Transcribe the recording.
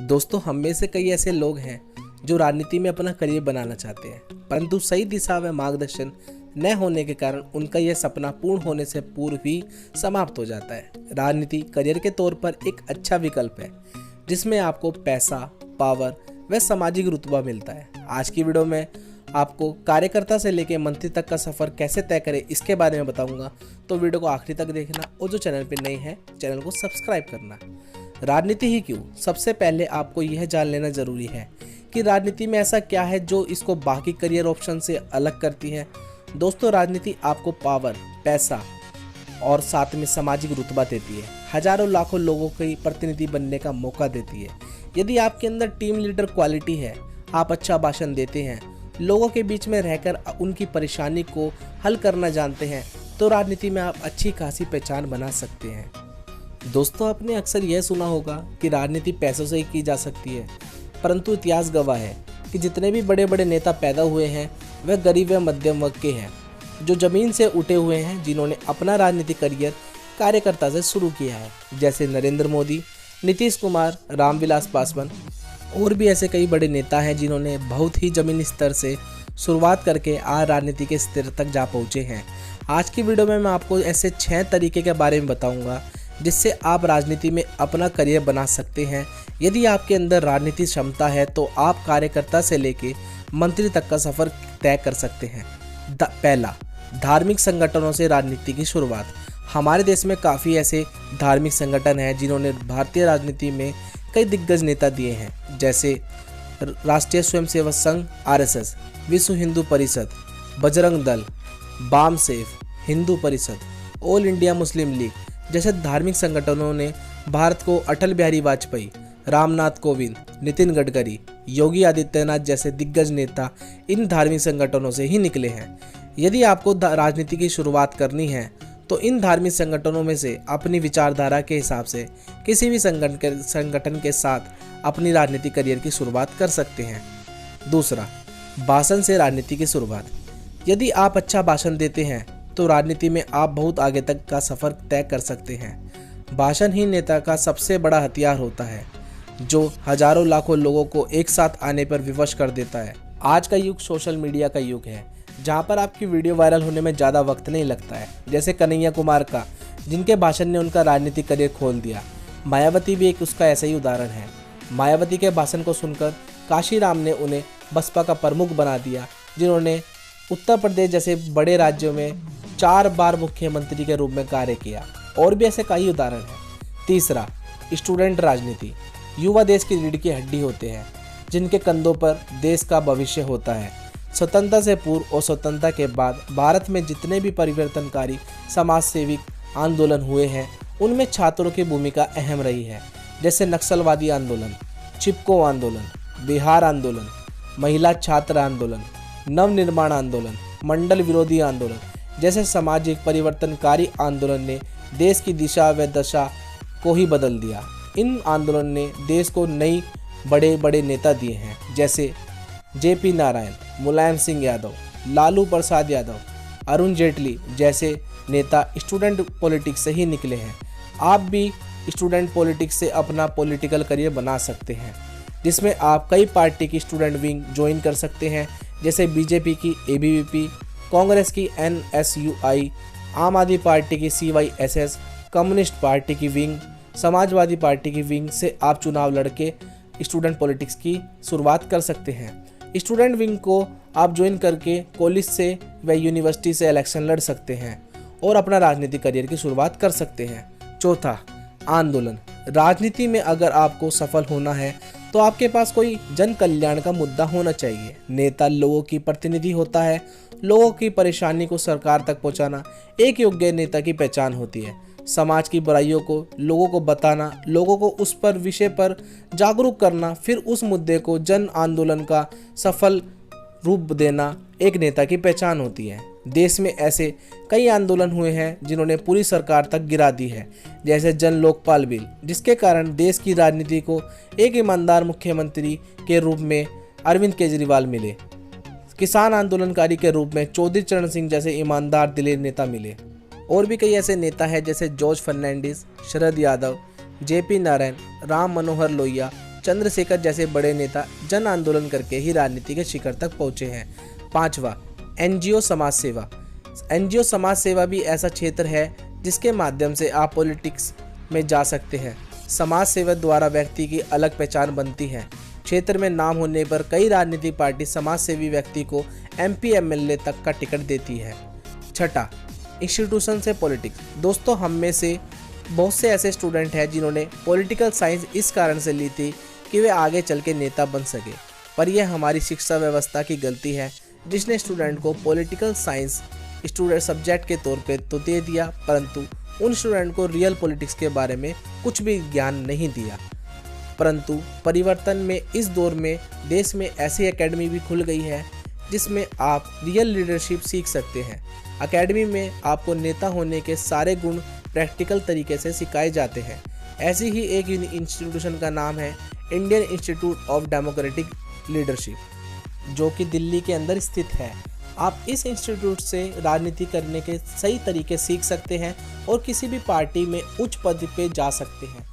दोस्तों, हम में से कई ऐसे लोग हैं जो राजनीति में अपना करियर बनाना चाहते हैं, परंतु सही दिशा व मार्गदर्शन न होने के कारण उनका यह सपना पूर्ण होने से पूर्व ही समाप्त हो जाता है। राजनीति करियर के तौर पर एक अच्छा विकल्प है जिसमें आपको पैसा, पावर व सामाजिक रुतबा मिलता है। आज की वीडियो में आपको कार्यकर्ता से लेकर मंत्री तक का सफ़र कैसे तय करें इसके बारे में बताऊंगा, तो वीडियो को आखिरी तक देखना और जो चैनल पर नए हैं चैनल को सब्सक्राइब करना। राजनीति ही क्यों? सबसे पहले आपको यह जान लेना जरूरी है कि राजनीति में ऐसा क्या है जो इसको बाकी करियर ऑप्शन से अलग करती है। दोस्तों, राजनीति आपको पावर, पैसा और साथ में सामाजिक रुतबा देती है। हजारों लाखों लोगों के प्रतिनिधि बनने का मौका देती है। यदि आपके अंदर टीम लीडर क्वालिटी है, आप अच्छा भाषण देते हैं, लोगों के बीच में रहकर उनकी परेशानी को हल करना जानते हैं, तो राजनीति में आप अच्छी खासी पहचान बना सकते हैं। दोस्तों, आपने अक्सर यह सुना होगा कि राजनीति पैसों से ही की जा सकती है, परंतु इतिहास गवाह है कि जितने भी बड़े बड़े नेता पैदा हुए हैं वह गरीब व मध्यम वर्ग के हैं, जो जमीन से उठे हुए हैं, जिन्होंने अपना राजनीतिक करियर कार्यकर्ता से शुरू किया है। जैसे नरेंद्र मोदी, नीतीश कुमार, रामविलास पासवान और भी ऐसे कई बड़े नेता हैं जिन्होंने बहुत ही जमीनी स्तर से शुरुआत करके आज राजनीति के स्तर तक जा पहुँचे हैं। आज की वीडियो में मैं आपको ऐसे 6 तरीके के बारे में बताऊँगा जिससे आप राजनीति में अपना करियर बना सकते हैं। यदि आपके अंदर राजनीतिक क्षमता है तो आप कार्यकर्ता से लेकर मंत्री तक का सफ़र तय कर सकते हैं। पहला, धार्मिक संगठनों से राजनीति की शुरुआत। हमारे देश में काफ़ी ऐसे धार्मिक संगठन हैं जिन्होंने भारतीय राजनीति में कई दिग्गज नेता दिए हैं, जैसे राष्ट्रीय स्वयंसेवक संघ RSS, विश्व Hindu Parishad, Bajrang Dal, balm safe, Hindu Parishad, all India Muslim league जैसे धार्मिक संगठनों ने भारत को अटल बिहारी वाजपेयी, रामनाथ कोविंद, नितिन गडकरी, योगी आदित्यनाथ जैसे दिग्गज नेता इन धार्मिक संगठनों से ही निकले हैं। यदि आपको राजनीति की शुरुआत करनी है तो इन धार्मिक संगठनों में से अपनी विचारधारा के हिसाब से किसी भी संगठन के साथ अपनी राजनीतिक करियर की शुरुआत कर सकते हैं। दूसरा, भाषण से राजनीति की शुरुआत। यदि आप अच्छा भाषण देते हैं तो राजनीति में आप बहुत आगे तक का सफ़र तय कर सकते हैं। भाषण ही नेता का सबसे बड़ा हथियार होता है जो हजारों लाखों लोगों को एक साथ आने पर विवश कर देता है। आज का युग सोशल मीडिया का युग है, जहां पर आपकी वीडियो वायरल होने में ज़्यादा वक्त नहीं लगता है, जैसे कन्हैया कुमार का, जिनके भाषण ने उनका राजनीतिक करियर खोल दिया। मायावती भी एक उसका ऐसा ही उदाहरण है। मायावती के भाषण को सुनकर काशीराम ने उन्हें बसपा का प्रमुख बना दिया, जिन्होंने उत्तर प्रदेश जैसे बड़े राज्यों में 4 बार मुख्यमंत्री के रूप में कार्य किया। और भी ऐसे कई उदाहरण हैं। तीसरा, स्टूडेंट राजनीति। युवा देश की रीढ़ की हड्डी होते हैं, जिनके कंधों पर देश का भविष्य होता है। स्वतंत्रता से पूर्व और स्वतंत्रता के बाद भारत में जितने भी परिवर्तनकारी समाज सेवी आंदोलन हुए हैं, उनमें छात्रों की भूमिका अहम रही है, जैसे नक्सलवादी आंदोलन, चिपको आंदोलन, बिहार आंदोलन, महिला छात्र आंदोलन, नवनिर्माण आंदोलन, मंडल विरोधी आंदोलन जैसे सामाजिक परिवर्तनकारी आंदोलन ने देश की दिशा व दशा को ही बदल दिया। इन आंदोलन ने देश को नई बड़े बड़े नेता दिए हैं, जैसे JP नारायण, मुलायम सिंह यादव, लालू प्रसाद यादव, अरुण जेटली जैसे नेता स्टूडेंट पॉलिटिक्स से ही निकले हैं। आप भी स्टूडेंट पॉलिटिक्स से अपना पॉलिटिकल करियर बना सकते हैं, जिसमें आप कई पार्टी की स्टूडेंट विंग ज्वाइन कर सकते हैं, जैसे BJP की ABVP, कांग्रेस की NSUI, आम आदमी पार्टी की CYSS, कम्युनिस्ट पार्टी की विंग, समाजवादी पार्टी की विंग से आप चुनाव लड़के स्टूडेंट पॉलिटिक्स की शुरुआत कर सकते हैं। स्टूडेंट विंग को आप ज्वाइन करके कॉलेज से व यूनिवर्सिटी से इलेक्शन लड़ सकते हैं और अपना राजनीतिक करियर की शुरुआत कर सकते हैं। चौथा, आंदोलन। राजनीति में अगर आपको सफल होना है तो आपके पास कोई जन कल्याण का मुद्दा होना चाहिए। नेता लोगों की प्रतिनिधि होता है। लोगों की परेशानी को सरकार तक पहुंचाना एक योग्य नेता की पहचान होती है। समाज की बुराइयों को लोगों को बताना, लोगों को उस पर विषय पर जागरूक करना, फिर उस मुद्दे को जन आंदोलन का सफल रूप देना एक नेता की पहचान होती है। देश में ऐसे कई आंदोलन हुए हैं जिन्होंने पूरी सरकार तक गिरा दी है, जैसे जन लोकपाल बिल, जिसके कारण देश की राजनीति को एक ईमानदार मुख्यमंत्री के रूप में अरविंद केजरीवाल मिले। किसान आंदोलनकारी के रूप में चौधरी चरण सिंह जैसे ईमानदार दिलेर नेता मिले। और भी कई ऐसे नेता हैं जैसे जॉर्ज फर्नांडिस, शरद यादव, JP नारायण, राम मनोहर लोहिया चंद्रशेखर जैसे बड़े नेता जन आंदोलन करके ही राजनीति के शिखर तक पहुंचे हैं। 5वां, एनजीओ समाज सेवा। एनजीओ समाज सेवा भी ऐसा क्षेत्र है जिसके माध्यम से आप पॉलिटिक्स में जा सकते हैं। समाज सेवा द्वारा व्यक्ति की अलग पहचान बनती है। क्षेत्र में नाम होने पर कई राजनीतिक पार्टी समाज सेवी व्यक्ति को एमपी एमएलए तक का टिकट देती है। 6, इंस्टीट्यूशन से पॉलिटिक्स। दोस्तों, हम में से बहुत से ऐसे स्टूडेंट हैं जिन्होंने पॉलिटिकल साइंस इस कारण से ली थी कि वे आगे चल के नेता बन सके, पर यह हमारी शिक्षा व्यवस्था की गलती है जिसने स्टूडेंट को पॉलिटिकल साइंस स्टूडेंट सब्जेक्ट के तौर पे तो दे दिया, परंतु उन स्टूडेंट को रियल पॉलिटिक्स के बारे में कुछ भी ज्ञान नहीं दिया। परंतु परिवर्तन में इस दौर में देश में ऐसी एकेडमी भी खुल गई है जिसमें आप रियल लीडरशिप सीख सकते हैं। एकेडमी में आपको नेता होने के सारे गुण प्रैक्टिकल तरीके से सिखाए जाते हैं। ऐसी ही एक इंस्टीट्यूशन का नाम है Indian institute of democratic leadership, जो कि दिल्ली के अंदर स्थित है। आप इस इंस्टीट्यूट से राजनीति करने के सही तरीके सीख सकते हैं और किसी भी पार्टी में उच्च पद पे जा सकते हैं।